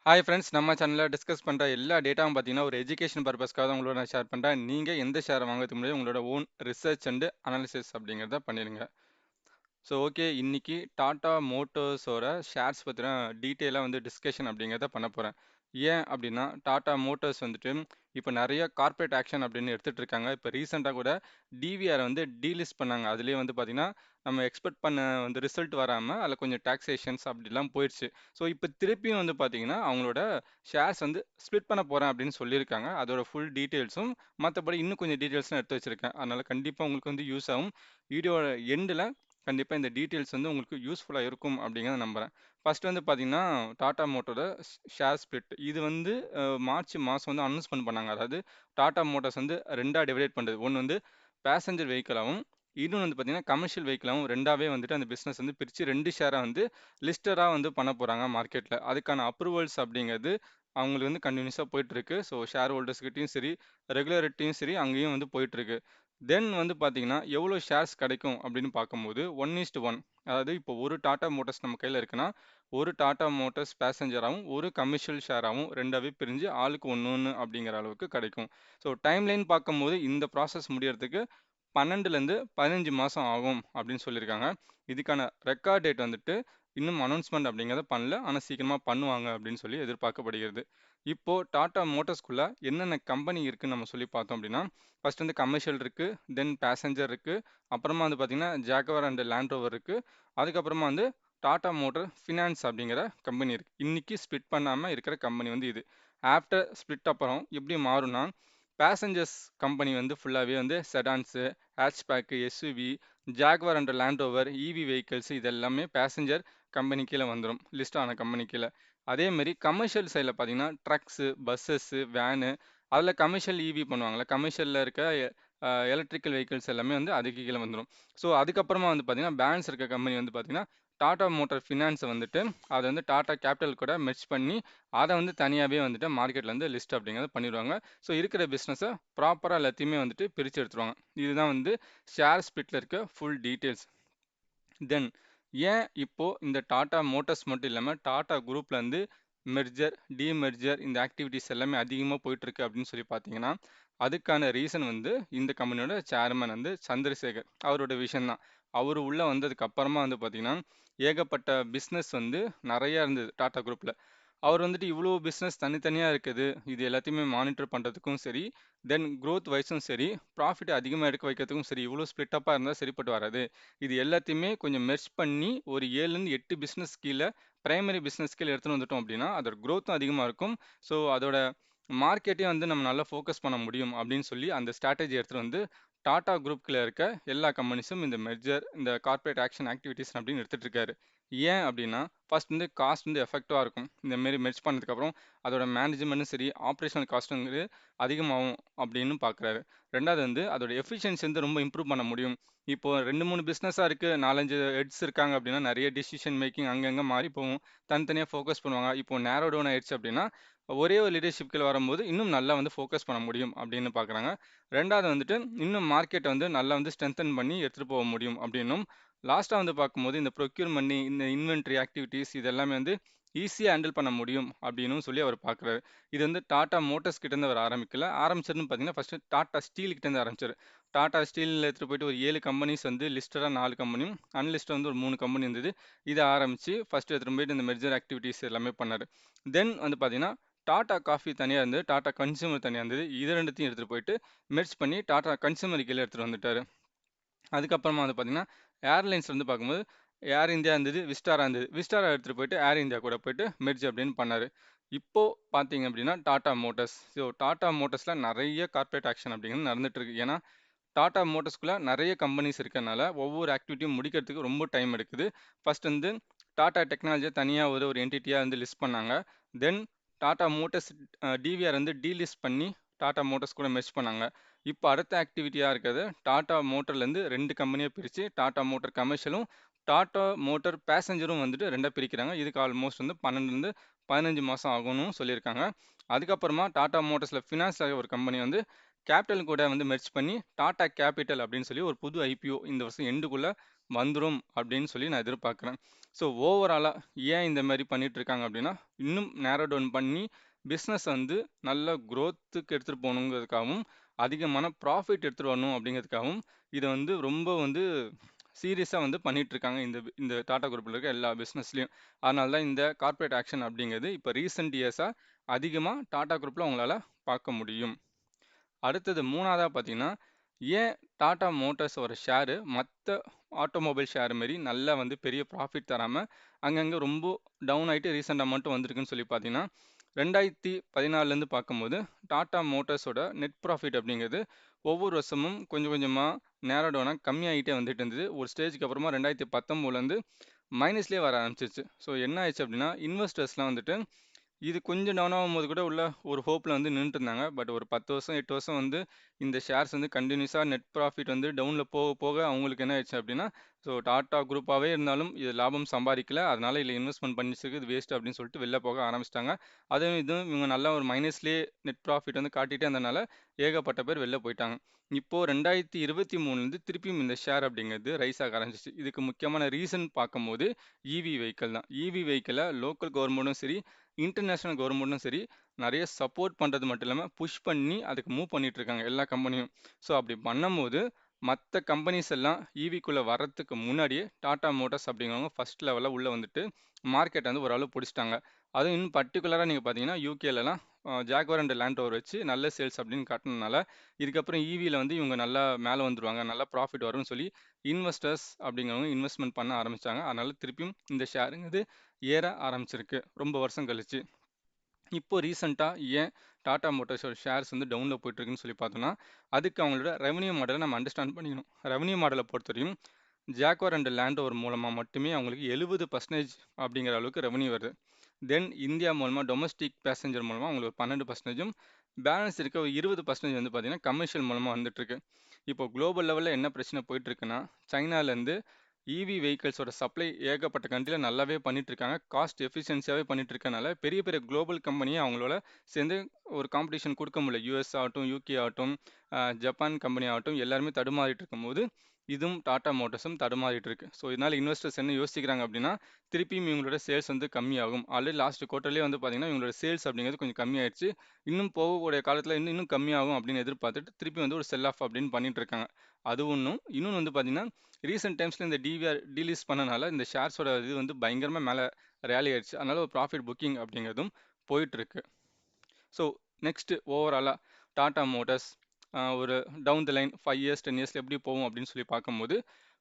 Hi friends, நம்ம சேனலில் discuss பண்ணுற எல்லா டேட்டாவும் பார்த்தீங்கன்னா ஒரு எஜுகேஷன் பர்பஸ்க்காக தான் உங்களோட நான் ஷேர் பண்ணுறேன். நீங்கள் எந்த ஷேரை வாங்குறதுக்கு முன்னாடி உங்களோட ஓன் ரிசர்ச் அண்ட் அனாலிசிஸ் அப்படிங்கிறத பண்ணிடுங்க. ஸோ ஓகே, இன்னைக்கு டாடா மோட்டர்ஸோட ஷேர்ஸ் பற்றின டீட்டெயிலாக டிஸ்கஷன் அப்படிங்கிறத பண்ண போகிறேன். ஏன் அப்படின்னா டாடா மோட்டர்ஸ் இப்போ நிறைய கார்ப்பரேட் ஆக்ஷன் அப்படின்னு எடுத்துகிட்டு இருக்காங்க. இப்போ ரீசெண்டாக கூட டிவிஆரை டீலிஸ்ட் பண்ணாங்க. அதுலேயே பார்த்தீங்கன்னா நம்ம எக்ஸ்பெக்ட் பண்ண ரிசல்ட் வராமல் அதில் கொஞ்சம் டாக்ஸேஷன்ஸ் அப்படிலாம் போயிடுச்சு. ஸோ இப்போ திருப்பியும் பார்த்தீங்கன்னா அவங்களோட ஷேர்ஸ் ஸ்ப்ளிட் பண்ண போகிறேன் அப்படின்னு சொல்லியிருக்காங்க. அதோட ஃபுல் டீட்டெயில்ஸும் மற்றபடி இன்னும் கொஞ்சம் டீட்டெயில்ஸ்லாம் எடுத்து வச்சுருக்கேன். அதனால் கண்டிப்பாக உங்களுக்கு யூஸ் ஆகும். வீடியோட எண்டில் கண்டிப்பாக இந்த டீட்டெயில்ஸ் உங்களுக்கு யூஸ்ஃபுல்லாக இருக்கும் அப்படிங்கிறத நம்புகிறேன். ஃபர்ஸ்ட் பார்த்தீங்கன்னா டாடா மோட்டரோட ஷேர் ஸ்பிளிட் இது மார்ச் மாதம் அனௌன்ஸ்மெண்ட் பண்ணாங்க. அதாவது டாடா மோட்டர்ஸ் ரெண்டாக டிவைட் பண்ணுறது. ஒன்று பேசஞ்சர் வெஹிக்கிளாகவும் இன்னொன்று பார்த்தீங்கன்னா கமர்ஷியல் வெஹிக்கிளாகவும் ரெண்டாவே அந்த பிஸ்னஸ் பிரித்து ரெண்டு ஷேராக லிஸ்டராக பண்ண போகிறாங்க மார்க்கெட்டில். அதுக்கான அப்ரூவல்ஸ் அப்படிங்கிறது அவங்களுக்கு கண்டினியூஸாக போயிட்டுருக்கு. ஸோ ஷேர் ஹோல்டர்ஸ்கிட்டையும் சரி ரெகுலரிட்டியும் சரி அங்கேயும் போயிட்டுருக்கு. தென் பார்த்தீங்கன்னா எவ்வளோ ஷேர்ஸ் கிடைக்கும் அப்படின்னு பார்க்கும்போது 1:1. அதாவது இப்போ ஒரு டாடா மோட்டர்ஸ் நம்ம கையில் இருக்குன்னா ஒரு டாடா மோட்டர்ஸ் பேசஞ்சராகவும் ஒரு கமர்ஷியல் ஷேராகவும் ரெண்டாவே பிரிஞ்சு ஆளுக்கு ஒன்று ஒன்று அப்படிங்கிற அளவுக்கு கிடைக்கும். ஸோ டைம்லைன் பார்க்கும்போது இந்த ப்ராசஸ் முடியறதுக்கு 12லேருந்து 15 மாதம் ஆகும் அப்படின்னு சொல்லியிருக்காங்க. இதுக்கான ரெக்கார்ட் டேட் இன்னும் அனௌன்ஸ்மெண்ட் அப்படிங்கிறத பண்ணல. ஆனால் சீக்கிரமாக பண்ணுவாங்க அப்படின்னு சொல்லி எதிர்பார்க்கப்படுகிறது. இப்போ டாடா மோட்டர்ஸ்குள்ள என்னென்ன கம்பெனி இருக்குன்னு நம்ம சொல்லி பார்த்தோம் அப்படின்னா ஃபர்ஸ்ட் கமர்ஷியல் இருக்கு, தென் பேசஞ்சர் இருக்கு, அப்புறமா பார்த்தீங்கன்னா ஜாகுவார் அண்ட் லேண்ட் ரோவர் இருக்கு, அதுக்கப்புறமா டாடா மோட்டர் ஃபினான்ஸ் அப்படிங்கிற கம்பெனி இருக்கு. இன்னைக்கு ஸ்பிளிட் பண்ணாமல் இருக்கிற கம்பெனி இது. ஆஃப்டர் ஸ்பிளிட் அப்புறம் எப்படி மாறும்னா பேசஞ்சர்ஸ் கம்பெனி ஃபுல்லாகவே sedans, hatchback, SUV, Jaguar and Land Rover, EV vehicles இது எல்லாமே பேசஞ்சர் கம்பெனி கீழே வந்துடும், லிஸ்ட் ஆன கம்பெனி கீழே. அதேமாரி கமர்ஷியல் சைடில் பார்த்தீங்கன்னா ட்ரக்ஸு, பஸ்ஸஸ்ஸு, வேனு, அதில் கமர்ஷியல் இவி பண்ணுவாங்கள்ல, கமர்ஷியலில் இருக்க எலக்ட்ரிக்கல் வெஹிக்கிள்ஸ் எல்லாமே அதுக்கு கீழே வந்துடும். ஸோ அதுக்கப்புறமா பார்த்தீங்கன்னா பேலன்ஸ் இருக்க கம்பெனி பார்த்தீங்கன்னா டாடா மோட்டார் ஃபினான்ஸை அதை டாடா கேபிட்டல் கூட மெர்ஜ் பண்ணி அதை தனியாகவே மார்க்கெட்டில் லிஸ்ட் அப்படிங்கிறத பண்ணிடுவாங்க. ஸோ இருக்கிற பிஸ்னஸை ப்ராப்பராக எல்லாத்தையுமே பிரித்து எடுத்துருவாங்க. இதுதான் ஷேர் ஸ்பிளிட்டில் இருக்க ஃபுல் டீட்டெயில்ஸ். தென் ஏன் இப்போ இந்த டாடா மோட்டர்ஸ் மட்டும் இல்லாமல் டாடா குரூப்ல மெர்ஜர், டிமெர்ஜர் இந்த ஆக்டிவிட்டிஸ் எல்லாமே அதிகமாக போயிட்டு இருக்கு அப்படின்னு சொல்லி பார்த்தீங்கன்னா அதுக்கான ரீசன் இந்த கம்பெனியோட சேர்மன் சந்திரசேகர் அவரோட விஷயம் தான். அவர் உள்ள வந்ததுக்கு அப்புறமா பார்த்தீங்கன்னா ஏகப்பட்ட பிஸ்னஸ் நிறைய இருந்தது டாடா குரூப்ல. அவர் இவ்வளோ பிஸ்னஸ் தனித்தனியாக இருக்குது, இது எல்லாத்தையுமே மானிட்டர் பண்ணுறதுக்கும் சரி, தென் க்ரோத் வைஸும் சரி, ப்ராஃபிட் அதிகமாக எடுக்க வைக்கிறதுக்கும் சரி, இவ்வளோ ஸ்ப்ளிட்டப்பாக இருந்தால் சரிப்பட்டு வராது. இது எல்லாத்தையுமே கொஞ்சம் மெர்ஜ் பண்ணி ஒரு 7லேருந்து 8 பிஸ்னஸ் கீழே பிரைமரி பிஸ்னஸ் கீழே எடுத்துகிட்டு வந்துட்டோம் அப்படின்னா அதோட க்ரோத்தும் அதிகமாக இருக்கும். ஸோ அதோட மார்க்கெட்டையும் நம்ம நல்லா ஃபோக்கஸ் பண்ண முடியும் அப்படின்னு சொல்லி அந்த ஸ்ட்ராட்டஜி எடுத்துகிட்டு டாடா குரூப்ல இருக்க எல்லா கம்பெனிஸும் இந்த மெர்ஜர், இந்த கார்ப்பரேட் ஆக்ஷன் ஆக்டிவிட்டீஸ் அப்படின்னு எடுத்துட்டு இருக்காரு. ஏன் அப்படின்னா ஃபர்ஸ்ட் காஸ்ட் எஃபெக்டிவாக இருக்கும். இந்த மாரி மெர்ஜ் பண்ணதுக்கப்புறம் அதோட மேனேஜ்மெண்ட்டும் சரி ஆப்ரேஷனல் காஸ்ட்டுங்கிறது அதிகமாகும் அப்படின்னு பார்க்குறாரு. ரெண்டாவது அதோட எஃபிஷியன்சி ரொம்ப இம்ப்ரூவ் பண்ண முடியும். இப்போ 2 3 பிஸ்னஸாக இருக்குது, 4 5 ஹெட்ஸ் இருக்காங்க அப்படின்னா நிறைய டிசிஷன் மேக்கிங் அங்கங்கே மாறி போகும், தனித்தனியாக ஃபோக்கஸ் பண்ணுவாங்க. இப்போ நேரோ டவுன் ஆயிடுச்சு அப்படின்னா ஒரே ஒரு லீடர்ஷிப் கீழ வரும்போது இன்னும் நல்லா ஃபோக்கஸ் பண்ண முடியும் அப்படின்னு பார்க்குறாங்க. ரெண்டாவது இன்னும் மார்க்கெட்டை நல்லா ஸ்ட்ரென்தன் பண்ணி எடுத்துகிட்டு போக முடியும் அப்படின்னும். லாஸ்ட்டாக பார்க்கும்போது இந்த ப்ரொக்யூர்மெண்ட், இந்த இன்வென்ட்ரி ஆக்டிவிட்டீஸ் இது எல்லாமே ஈஸியாக ஹேண்டில் பண்ண முடியும் அப்படின்னு சொல்லி அவர் பார்க்குறாரு. இது டாடா மோட்டர்ஸ் கிட்டேருந்து அவர் ஆரம்பிக்கல. ஆரம்பிச்சதுன்னு பார்த்தீங்கன்னா ஃபஸ்ட்டு டாடா ஸ்டீல் கிட்டேருந்து ஆரம்பிச்சார். டாடா ஸ்டீலில் எடுத்துகிட்டு போயிட்டு ஒரு 7 கம்பெனிஸ் லிஸ்டடாக 4 கம்பெனியும் அன்லிஸ்டட் ஒரு 3 கம்பெனி இருந்தது. இதை ஆரம்பித்து ஃபஸ்ட்டு எடுத்துகிட்டு போயிட்டு இந்த மெர்ஜர் ஆக்டிவிட்டீஸ் எல்லாமே பண்ணார். தென் பார்த்தீங்கன்னா டாடா காஃபி தனியாக இருந்தது, டாடா கன்சியூமர் தனியாக இருந்தது. இது ரெண்டுத்தையும் எடுத்துகிட்டு போயிட்டு மெர்ஜ் பண்ணி டாடா கன்சியூமர் கீழே எடுத்துகிட்டு வந்துட்டார். அதுக்கப்புறமா பார்த்தீங்கன்னா ஏர்லைன்ஸ் பார்க்கும்போது ஏர் இந்தியா இருந்தது, விஸ்டாரா இருந்தது. விஸ்டாரா எடுத்துகிட்டு போயிட்டு ஏர் இந்தியா கூட போயிட்டு மெர்ஜ் அப்படின்னு பண்ணார். இப்போ பார்த்தீங்க அப்படின்னா டாடா மோட்டர்ஸ். ஸோ டாடா மோட்டர்ஸில் நிறைய கார்ப்பரேட் ஆக்ஷன் அப்படிங்கிறது நடந்துட்டு இருக்கு. ஏன்னா டாடா மோட்டர்ஸ்குள்ளே நிறைய கம்பெனிஸ் இருக்கிறனால ஒவ்வொரு ஆக்டிவிட்டியும் முடிக்கிறதுக்கு ரொம்ப டைம் எடுக்குது. ஃபர்ஸ்ட் டாடா டெக்னாலஜியை தனியாக ஒரு என்டிட்டியாக லிஸ்ட் பண்ணாங்க. தென் டாடா மோட்டர்ஸ் டிவிஆர் டீலிஸ்ட் பண்ணி டாடா மோட்டர்ஸ் கூட மெர்ஜ் பண்ணாங்க. இப்போ அடுத்த ஆக்டிவிட்டியாக இருக்கிறது டாடா மோட்டர்லேருந்து 2 கம்பெனியை பிரித்து டாடா மோட்டர் கமர்ஷியலும் டாடா மோட்டர் பேசஞ்சரும் ரெண்டாக பிரிக்கிறாங்க. இதுக்கு ஆல்மோஸ்ட் 12லேருந்து 15 மாதம் ஆகும்னு சொல்லியிருக்காங்க. அதுக்கப்புறமா டாடா மோட்டர்ஸில் ஃபினான்ஸில் ஒரு கம்பெனி கேபிட்டல் கூட மெர்ஜ் பண்ணி டாடா கேபிட்டல் அப்படின்னு சொல்லி ஒரு புது ஐபிஓ இந்த வருஷம் எண்டுக்குள்ளே வந்துரும் அப்படின்னு சொல்லி நான் எதிர்பார்க்குறேன். ஸோ ஓவராலாக ஏன் இந்த மாதிரி பண்ணிட்டு இருக்காங்க அப்படின்னா, இன்னும் நேரோ டவுன் பண்ணி பிஸ்னஸ் வந்து நல்ல growth-க்கு எடுத்துகிட்டு போகணுங்கிறதுக்காகவும், அதிகமான ப்ராஃபிட் எடுத்துகிட்டு வரணும் அப்படிங்கிறதுக்காகவும், இதை வந்து ரொம்ப வந்து சீரியஸாக வந்து பண்ணிட்டு இருக்காங்க இந்த டாடா குரூப்பில் இருக்க எல்லா பிஸ்னஸ்லையும். அதனால தான் இந்த கார்ப்பரேட் ஆக்ஷன் அப்படிங்கிறது இப்போ ரீசெண்ட் இயர்ஸாக அதிகமாக டாடா குரூப்பில் உங்களால் பார்க்க முடியும். அடுத்தது மூணாவதாக பார்த்தீங்கன்னா, ஏன் டாடா மோட்டார்ஸோட ஷேரு மற்ற ஆட்டோமொபைல் ஷேர் மாரி நல்லா வந்து பெரிய ப்ராஃபிட் தராமல் அங்கங்கே ரொம்ப டவுன் ஆகிட்டு ரீசெண்டாக மட்டும் வந்திருக்குன்னு சொல்லி பார்த்தீங்கன்னா, 2014லேருந்து பார்க்கும்போது டாடா மோட்டார்ஸோட நெட் ப்ராஃபிட் அப்படிங்கிறது ஒவ்வொரு வருஷமும் கொஞ்சம் கொஞ்சமாக நேரோ டவுனாக கம்மியாகிட்டே வந்துட்டு இருந்தது. ஒரு ஸ்டேஜுக்கு அப்புறமா 2019லேருந்து மைனஸ்லேயே வர ஆரம்பிச்சிருச்சு. ஸோ என்ன ஆயிடுச்சு அப்படின்னா, இன்வெஸ்டர்ஸ்லாம் வந்துட்டு இது கொஞ்சம் டவுன் ஆகும்போது கூட உள்ள ஒரு ஹோப்பில் வந்து நின்றுட்டு இருந்தாங்க. பட் ஒரு 10 வருஷம் 8 வருஷம் வந்து இந்த ஷேர்ஸ் வந்து கண்டினியூஸாக நெட் ப்ராஃபிட் வந்து டவுனில் போக போக அவங்களுக்கு என்ன ஆயிடுச்சு அப்படின்னா, ஸோ டாட்டா குரூப்பாகவே இருந்தாலும் இது லாபம் சம்பாதிக்கல, அதனால இதில் இன்வெஸ்ட்மெண்ட் பண்ணிச்சிருக்கு, இது வேஸ்ட் அப்படின்னு சொல்லிட்டு வெளில போக ஆரம்பிச்சிட்டாங்க. அதுவும் இதுவும் இவங்க நல்லா ஒரு மைனஸ்லேயே நெட் ப்ராஃபிட் வந்து காட்டிகிட்டே இருந்தனால ஏகப்பட்ட பேர் வெளில போயிட்டாங்க. இப்போது 2023லேருந்து திருப்பியும் இந்த ஷேர் அப்படிங்கிறது ரைஸ் ஆக ஆரம்பிச்சிச்சு. இதுக்கு முக்கியமான ரீசன் பார்க்கும்போது இவி வெஹிக்கிள் தான். இவி வெஹிக்கிளை லோக்கல் கவர்மெண்ட்டும் சரி, இன்டர்நேஷ்னல் கவர்மெண்ட்டும் சரி நிறைய சப்போர்ட் பண்ணுறது மட்டும் இல்லாமல் புஷ் பண்ணி அதுக்கு மூவ் பண்ணிட்டு இருக்காங்க எல்லா கம்பெனியும். ஸோ அப்படி பண்ணும்போது மற்ற கம்பெனிஸ் எல்லாம் ஈவிக்குள்ளே வர்றதுக்கு முன்னாடியே டாடா மோட்டார்ஸ் அப்படிங்கிறவங்க ஃபர்ஸ்ட் லெவலில் உள்ளே வந்துட்டு மார்க்கெட்டை வந்து ஓரளவு பிடிச்சிட்டாங்க. அதுவும் இன்னும் பர்டிகுலராக நீங்கள் பார்த்தீங்கன்னா யூகேலலாம் ஜாக்வார் அண்ட் லேண்ட் ரோவர் வச்சு நல்ல சேல்ஸ் அப்படின்னு காட்டினதுனால இதுக்கப்புறம் ஈவியில் வந்து இவங்க நல்லா மேலே வந்துருவாங்க, நல்லா ப்ராஃபிட் வரும்னு சொல்லி இன்வெஸ்டர்ஸ் அப்படிங்கிறவங்க இன்வெஸ்ட்மெண்ட் பண்ண ஆரம்பிச்சாங்க. அதனால திருப்பியும் இந்த ஷேருங்கிறது ஏற ஆரம்பிச்சிருக்கு ரொம்ப வருஷம் கழிச்சு. இப்போ ரீசெண்டாக ஏன் டாடா மோட்டார்ஸோட ஷேர்ஸ் வந்து டவுனில் போயிட்டுருக்குன்னு சொல்லி பார்த்தோம்னா, அதுக்கு அவங்களோட ரெவன்யூ மாடலை நம்ம அண்டர்ஸ்டாண்ட் பண்ணிக்கணும். ரெவன்யூ மாடலை பொறுத்தவரையும் ஜாக்வார் அண்ட் லேண்ட் ஓவர் மூலமாக மட்டுமே அவங்களுக்கு 70% அப்படிங்கிற அளவுக்கு ரெவன்யூ வருது. தென் இந்தியா மூலமாக டொமஸ்டிக் பேசஞ்சர் மூலமாக அவங்களுக்கு 12%, பேலன்ஸ் இருக்க ஒரு 20% வந்து பார்த்தீங்கன்னா கமர்ஷியல் மூலமாக வந்துட்டுருக்கு. இப்போ குளோபல் லெவலில் என்ன பிரச்சனை போயிட்டுருக்குன்னா, சைனாலேருந்து இவி வெஹிக்கிள்ஸோட சப்ளை ஏகப்பட்ட கண்ட்ரியில் நல்லாவே பண்ணிட்டு இருக்காங்க. காஸ்ட் எஃபிஷியன்சியாகவே பண்ணிட்டு இருக்கனால பெரிய பெரிய குளோபல் கம்பெனியை அவங்களோட சேர்ந்து ஒரு காம்படிஷன் கொடுக்க முடியல. யூஎஸ் ஆகட்டும், யூகே ஆகட்டும், ஜப்பான் கம்பெனி ஆகட்டும், எல்லாருமே தடுமாறிட்டு இருக்கும்போது இதுவும் டாடா மோட்டார்ஸும் தடுமாறிட்டு இருக்கு. ஸோ இதனால் இன்வெஸ்டர்ஸ் என்ன யோசிக்கிறாங்க அப்படின்னா, திருப்பியும் இவங்களோட சேல்ஸ் வந்து கம்மியாகும். ஆல்ரெடி லாஸ்ட் குவார்ட்டர்லேயே வந்து பார்த்தீங்கன்னா இவங்களோட சேல்ஸ் அப்படிங்கிறது கொஞ்சம் கம்மியாயிடுச்சு. இன்னும் போகக்கூடிய காலத்தில் இன்னும் இன்னும் கம்மியாகும் அப்படின்னு எதிர்பார்த்துட்டு திருப்பி வந்து ஒரு செல் ஆஃப் அப்படின்னு பண்ணிட்டு இருக்காங்க. அது ஒன்றும். இன்னொன்று வந்து பார்த்தீங்கன்னா, ரீசெண்ட் டைம்ஸில் இந்த டீலிஸ்ட் பண்ணனால இந்த ஷேர்ஸோட இது வந்து பயங்கரமாக மேலே ரேலி ஆயிடுச்சு. அதனால ஒரு ப்ராஃபிட் புக்கிங் அப்படிங்கிறதும் போயிட்டுருக்கு. ஸோ நெக்ஸ்ட்டு ஓவராலாக டாடா மோட்டார்ஸ் ஒரு டவுன் த லைன் 5 இயர்ஸ் 10 இயர்ஸில் எப்படி போகும் அப்படின்னு சொல்லி பார்க்கும்போது,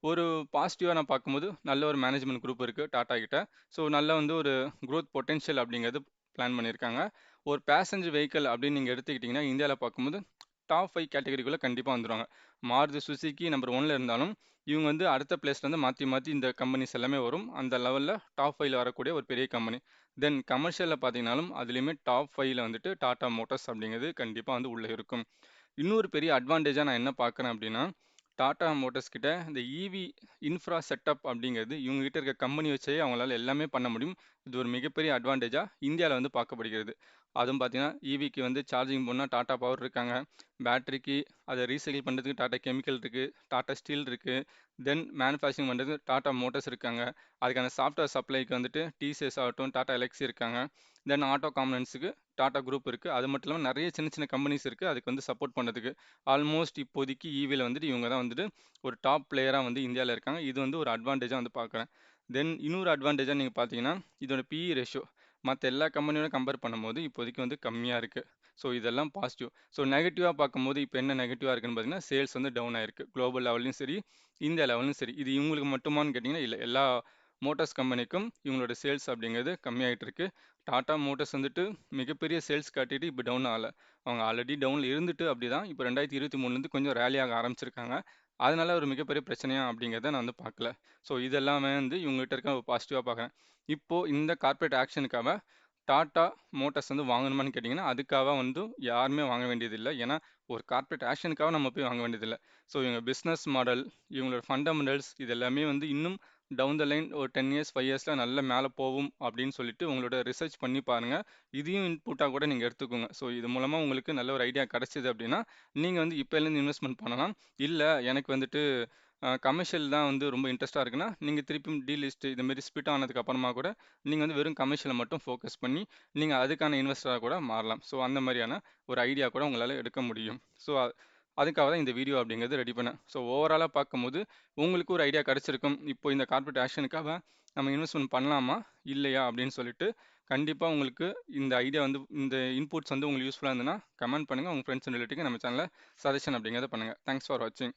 ஒரு பாசிட்டிவாக நான் பார்க்கும்போது நல்ல ஒரு மேனேஜ்மெண்ட் குரூப் இருக்குது டாடா கிட்ட. ஸோ நல்ல வந்து ஒரு க்ரோத் பொட்டென்ஷியல் அப்படிங்கிறது பிளான் பண்ணியிருக்காங்க. ஒரு பேசஞ்சர் வெஹிக்கிள் அப்படின்னு நீங்கள் எடுத்துக்கிட்டிங்கன்னா இந்தியாவில் பார்க்கும்போது டாப் 5 கேட்டகரிக்குள்ளே கண்டிப்பாக வந்துடுவாங்க. மாருதி சுசுகி நம்பர் 1ல இருந்தாலும் இவங்க வந்து அடுத்த பிளேஸ்லேருந்து மாற்றி மாற்றி இந்த கம்பெனிஸ் எல்லாமே வரும். அந்த லெவலில் டாப் 5ல வரக்கூடிய ஒரு பெரிய கம்பெனி. தென் கமர்ஷியலில் பார்த்தீங்கன்னாலும் அதுலேயுமே டாப் 5ல வந்துட்டு டாடா மோட்டார்ஸ் அப்படிங்கிறது கண்டிப்பாக வந்து உள்ளே இருக்கும். இன்னொரு பெரிய அட்வான்டேஜாக நான் என்ன பார்க்குறேன் அப்படின்னா, டாடா மோட்டார்ஸ் கிட்ட இந்த இவி இன்ஃப்ரா செட்டப் அப்படிங்கிறது இவங்க கிட்ட இருக்க கம்பெனி வச்சே அவங்களால எல்லாமே பண்ண முடியும். இது ஒரு மிகப்பெரிய அட்வான்டேஜாக இந்தியாவில் வந்து பார்க்கப்படுகிறது. அதுவும் பார்த்தீங்கன்னா இவிக்கு வந்து சார்ஜிங் போனால் டாடா பவர் இருக்காங்க, பேட்டரிக்கு அதை ரீசைக்கிள் பண்ணுறதுக்கு டாடா கெமிக்கல் இருக்குது, டாடா ஸ்டீல் இருக்குது, தென் மேனுஃபேக்சரிங் பண்ணுறதுக்கு டாடா மோட்டார்ஸ் இருக்காங்க, அதுக்கான சாஃப்ட்வேர் சப்ளைக்கு வந்துட்டு டிசிஎஸ் ஆகட்டும் டாடா எலக்ஸி இருக்காங்க, தென் ஆட்டோ காம்பனன்ட்ஸுக்கு டாடா குரூப் இருக்குது. அது மட்டும் இல்லாமல் நிறைய சின்ன சின்ன கம்பெனிஸ் இருக்குது அதுக்கு வந்து சப்போர்ட் பண்ணுறதுக்கு. ஆல்மோஸ்ட் இப்போதைக்கு ஈவியில் வந்துட்டு இவங்க தான் வந்துட்டு ஒரு டாப் பிளேயராக வந்து இந்தியாவில் இருக்காங்க. இது வந்து ஒரு அட்வான்டேஜாக வந்து பார்க்குறேன். தென் இன்னொரு அட்வான்டேஜாக நீங்கள் பார்த்தீங்கன்னா இதோட பிஇ ரேஷியோ மற்ற எல்லா கம்பெனியோட கம்பேர் பண்ணும்போது இப்போதைக்கு வந்து கம்மியாக இருக்குது. ஸோ இதெல்லாம் பாசிட்டிவ். ஸோ நெகட்டிவாக பார்க்கும்போது இப்போ என்ன நெகட்டிவாக இருக்குன்னு பார்த்தீங்கன்னா சேல்ஸ் வந்து டவுன் ஆயிருக்கு குளோபல் லெவல்லையும் சரி, இந்தியா லெவலும் சரி. இது இவங்களுக்கு மட்டுமான்னு கேட்டிங்கன்னா இல்லை, எல்லா மோட்டார்ஸ் கம்பெனிக்கும் இவங்களோட சேல்ஸ் அப்படிங்கிறது கம்மியாயிட்டு இருக்கு. டாடா மோட்டார்ஸ் வந்துட்டு மிகப்பெரிய சேல்ஸ் காட்டிட்டு இப்போ டவுன் ஆகலை. அவங்க ஆல்ரெடி டவுனில் இருந்துட்டு அப்படி தான் இப்போ 2023லேருந்து கொஞ்சம் ரேலியாக ஆரம்பிச்சிருக்காங்க. அதனால ஒரு மிகப்பெரிய பிரச்சனையா அப்படிங்கிறத நான் வந்து பார்க்கல. ஸோ இதெல்லாமே வந்து இவங்ககிட்ட இருக்க பாசிட்டிவாக பார்க்குறேன். இப்போது இந்த கார்ப்பரேட் ஆக்ஷனுக்காக டாடா மோட்டார்ஸ் வந்து வாங்கணுமான்னு கேட்டிங்கன்னா அதுக்காக வந்து யாருமே வாங்க வேண்டியதில்லை. ஏன்னா ஒரு கார்ப்பரேட் ஆக்ஷனுக்காக நம்ம போய் வாங்க வேண்டியதில்லை. ஸோ இவங்க பிஸ்னஸ் மாடல், இவங்களோட ஃபண்டமெண்டல்ஸ் இது எல்லாமே வந்து இன்னும் டவுன் த லைன் ஒரு 10 இயர்ஸ் 5 இயர்ஸில் நல்ல மேலே போகும் அப்படின்னு சொல்லிட்டு உங்களோட ரிசர்ச் பண்ணி பாருங்கள். இதையும் இன்புட்டாக கூட நீங்கள் எடுத்துக்கோங்க. ஸோ இது மூலமாக உங்களுக்கு நல்ல ஒரு ஐடியா கிடச்சிது அப்படின்னா நீங்கள் வந்து இப்போலேருந்து இன்வெஸ்ட்மெண்ட் பண்ணலாம். இல்லை எனக்கு வந்துட்டு கமர்ஷியல் தான் வந்து ரொம்ப இன்ட்ரெஸ்ட்டாக இருக்குன்னா, நீங்க திருப்பியும் டீலிஸ்ட் இது மாரி ஸ்ப்ளிட் ஆனதுக்கு அப்புறமா கூட, நீங்க வந்து வெறும் கமர்ஷியல மட்டும் ஃபோக்கஸ் பண்ணி, நீங்க அதுக்கான இன்வெஸ்டரா கூட மாறலாம். ஸோ அந்த மாரியான ஒரு ஐடியா கூட உங்களால எடுக்க முடியும். ஸோ அதுக்காக தான் இந்த வீடியோ அப்படிங்கிறது ரெடி பண்ணேன். ஸோ ஓவராலா பார்க்கும்போது, உங்களுக்கு ஒரு ஐடியா கிடைச்சிருக்கும். இப்போ இந்த கார்ப்பரேட் ஆக்ஷனுக்காக நம்ம இன்வெஸ்ட்மென்ட் பண்ணலாமா? இல்லையா? அப்படின்னு சொல்லிட்டு, கண்டிப்பா உங்களுக்கு இந்த ஐடியா வந்து இந்த இன்புட்ஸ் வந்து உங்களுக்கு யூஸ்ஃபுல்லா இருந்ததுன்னா, கமெண்ட் பண்ணுங்க. உங்க ஃப்ரெண்ட்ஸ் அண்ட் ரிலேட்டிவ்க்கு நம்ம சேனல சஜஷன் அப்படிங்கிறத பண்ணுங்க. தேங்க்ஸ் ஃபார் வாட்சிங்.